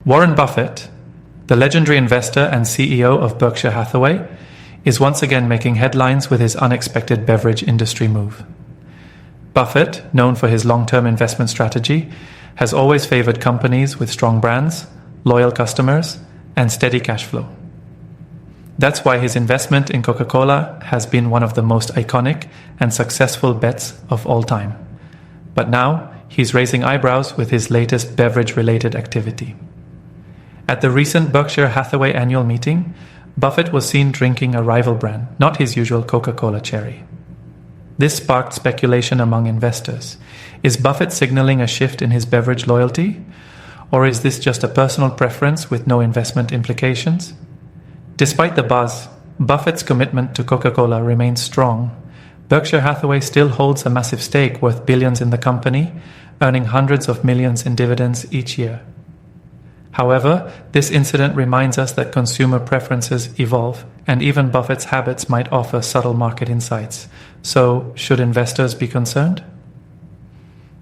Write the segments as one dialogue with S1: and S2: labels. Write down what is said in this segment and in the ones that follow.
S1: Warren Buffett, the legendary investor and CEO of Berkshire Hathaway, is once again making headlines with his unexpected beverage industry move. Buffett, known for his long-term investment strategy, has always favored companies with strong brands, loyal customers, and steady cash flow. That's why his investment in Coca-Cola has been one of the most iconic and successful bets of all time. But now, he's raising eyebrows with his latest beverage-related activity. At the recent Berkshire Hathaway annual meeting, Buffett was seen drinking a rival brand, not his usual Coca-Cola cherry. This sparked speculation among investors. Is Buffett signaling a shift in his beverage loyalty? Or is this just a personal preference with no investment implications? Despite the buzz, Buffett's commitment to Coca-Cola remains strong. Berkshire Hathaway still holds a massive stake worth billions in the company, earning hundreds of millions in dividends each year. However, this incident reminds us that consumer preferences evolve, and even Buffett's habits might offer subtle market insights. So, should investors be concerned?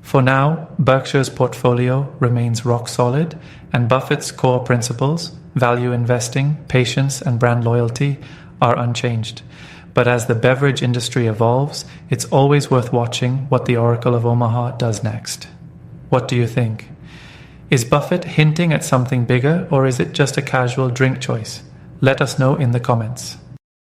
S1: For now, Berkshire's portfolio remains rock solid, and Buffett's core principles, value investing, patience, and brand loyalty, are unchanged. But as the beverage industry evolves, it's always worth watching what the Oracle of Omaha does next. What do you think? Is Buffett hinting at something bigger, or is it just a casual drink choice? Let us know in the comments.